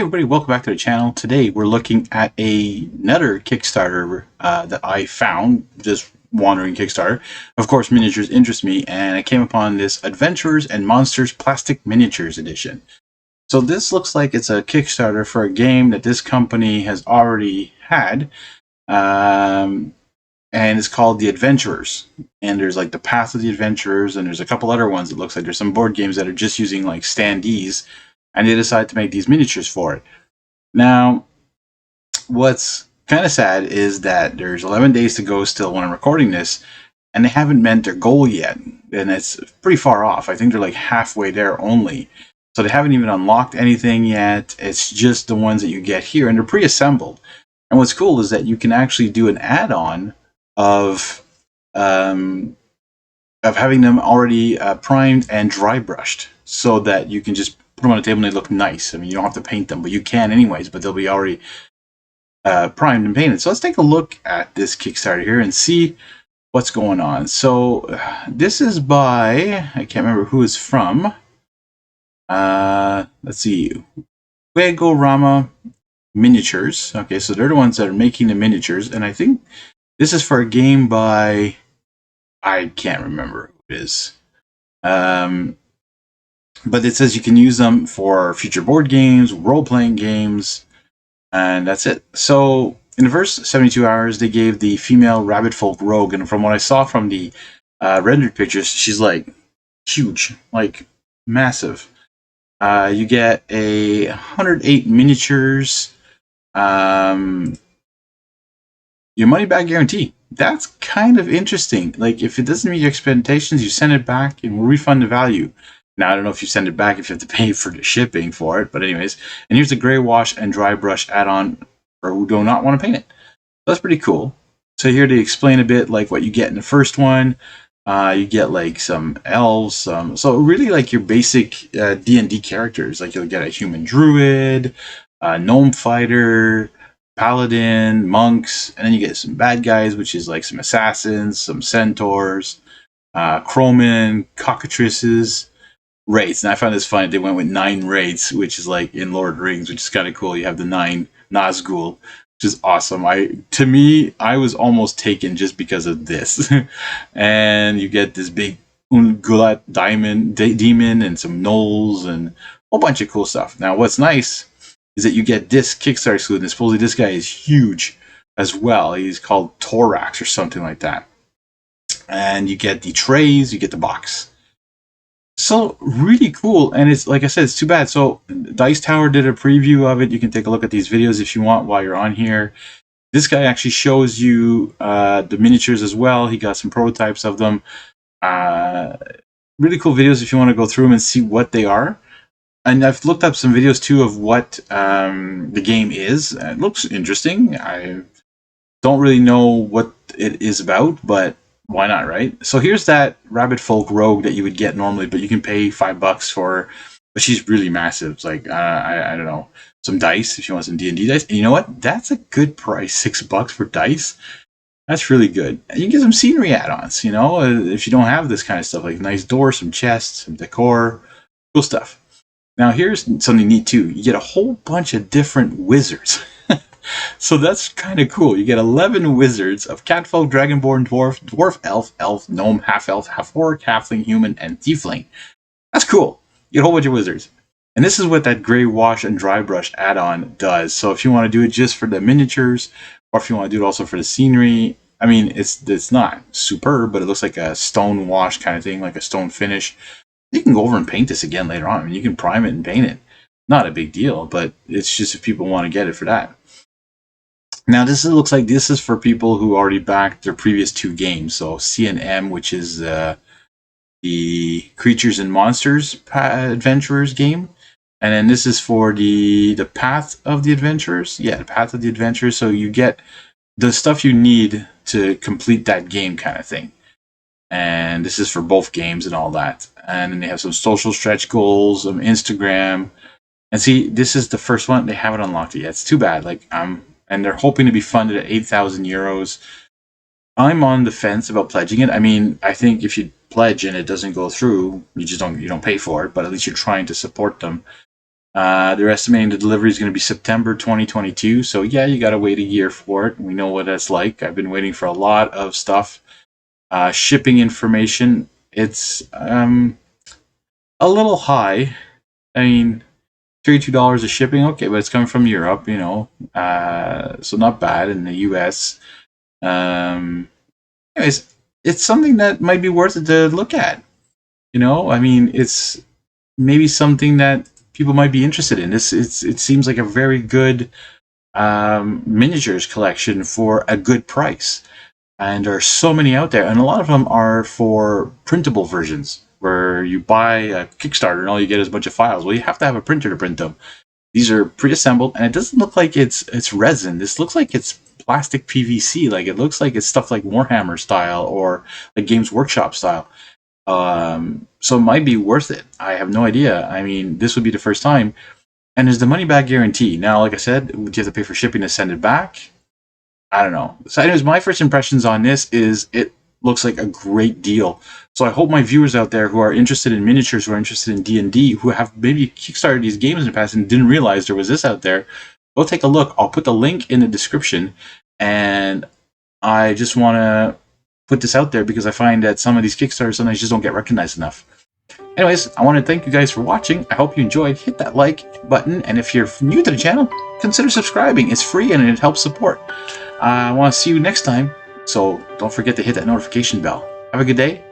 Everybody, welcome back to the channel. Today we're looking at another Kickstarter that I found just wandering Kickstarter. Of course, miniatures interest me, and I came upon this Adventurers and Monsters Plastic Miniatures Edition. So this looks like it's a Kickstarter for a game that this company has already had, and it's called The Adventurers. And there's like the Path of the Adventurers, and there's a couple other ones. It looks like there's some board games that are just using like standees, and they decided to make these miniatures for it. Now, what's kind of sad is that there's 11 days to go still when I'm recording this, and they haven't met their goal yet, and it's pretty far off. I think they're like halfway there only. So they haven't even unlocked anything yet. It's just the ones that you get here, and they're pre-assembled. And what's cool is that you can actually do an add-on of having them already primed and dry brushed, so that you can just put them on the table and they look nice. I mean, you don't have to paint them, but you can anyways, but they'll be already primed and painted. So let's take a look at this Kickstarter here and see what's going on. So this is by, I can't remember who it's from. Let's see, Juegorama Miniatures. Okay, so they're the ones that are making the miniatures, and I think this is for a game by, I can't remember who it is. But it says you can use them for future board games, role-playing games, and that's it. So in the first 72 hours, they gave the female rabbit folk rogue, and from what I saw from the rendered pictures, she's like huge, like massive. You get 108 miniatures. Your money back guarantee. That's kind of interesting. Like, if it doesn't meet your expectations, you send it back and we'll refund the value. Now, I don't know if you send it back if you have to pay for the shipping for it, but anyways. And here's the gray wash and dry brush add-on for who do not want to paint it. That's pretty cool. So here they explain a bit like what you get in the first one. You get like some elves, so really like your basic D&D characters. Like you'll get a human druid, gnome fighter, paladin, monks, and then you get some bad guys, which is like some assassins, some centaurs, crowmen, cockatrices, wraiths. And I found this funny. They went with 9 wraiths, which is like in Lord of the Rings, which is kind of cool. You have the 9 Nazgul, which is awesome. To me, I was almost taken just because of this. And you get this big Ungulate demon and some gnolls and a whole bunch of cool stuff. Now, what's nice is that you get this Kickstarter exclusive. Supposedly this guy is huge as well. He's called Thorax or something like that. And you get the trays, you get the box. So really cool, and it's like I said, it's too bad. So Dice Tower did a preview of it. You can take a look at these videos if you want while you're on here. This guy actually shows you the miniatures as well. He got some prototypes of them. Really cool videos if you want to go through them and see what they are. And I've looked up some videos too of what the game is. It looks interesting. I don't really know what it is about, but why not, right? So here's that rabbit folk rogue that you would get normally, but you can pay $5 for. But she's really massive. It's like I don't know, some dice if you want some D&D dice. And you know what? That's a good price. $6 for dice. That's really good. And you can get some scenery add-ons. You know, if you don't have this kind of stuff, like nice doors, some chests, some decor, cool stuff. Now here's something neat too. You get a whole bunch of different wizards. So that's kind of cool. You get 11 wizards of catfolk, dragonborn, dwarf, elf, gnome, half-elf, half-orc, halfling, human, and tiefling. That's cool. You get a whole bunch of wizards. And this is what that gray wash and dry brush add-on does. So if you want to do it just for the miniatures, or if you want to do it also for the scenery, I mean, it's not superb, but it looks like a stone wash kind of thing, like a stone finish. You can go over and paint this again later on. I mean, you can prime it and paint it. Not a big deal, but it's just if people want to get it for that. Now, looks like this is for people who already backed their previous 2 games. So C&M, which is the Creatures and Monsters Adventurers game. And then this is for the Path of the Adventurers. Yeah, the Path of the Adventurers. So you get the stuff you need to complete that game kind of thing. And this is for both games and all that. And then they have some social stretch goals, some Instagram. And see, this is the first one. They haven't unlocked it yet. It's too bad. Like, and they're hoping to be funded at 8,000 euros. I'm on the fence about pledging it. I mean, I think if you pledge and it doesn't go through, you don't pay for it, but at least you're trying to support them. They're estimating the delivery is going to be September 2022. So yeah, you got to wait a year for it. We know what that's like. I've been waiting for a lot of stuff. Shipping information, it's a little high. I mean, $32 of shipping, okay, but it's coming from Europe, you know, so not bad in the US. Anyways, it's something that might be worth it to look at. You know, I mean, it's maybe something that people might be interested in. It seems like a very good miniatures collection for a good price. And there are so many out there, and a lot of them are for printable versions, where you buy a Kickstarter and all you get is a bunch of files. Well, you have to have a printer to print them. These are pre-assembled, and it doesn't look like it's resin. This looks like it's plastic PVC. Like it looks like it's stuff like Warhammer style or like Games Workshop style. So it might be worth it. I have no idea. I mean, this would be the first time. And there's the money back guarantee. Now, like I said, would you have to pay for shipping to send it back? I don't know. So anyways, my first impressions on this is it looks like a great deal. So I hope my viewers out there who are interested in miniatures, who are interested in D&D, who have maybe kickstarted these games in the past and didn't realize there was this out there, go take a look. I'll put the link in the description. And I just want to put this out there because I find that some of these Kickstarters sometimes just don't get recognized enough. Anyways, I want to thank you guys for watching. I hope you enjoyed. Hit that like button, and if you're new to the channel, consider subscribing. It's free and it helps support. I want to see you next time, so don't forget to hit that notification bell. Have a good day.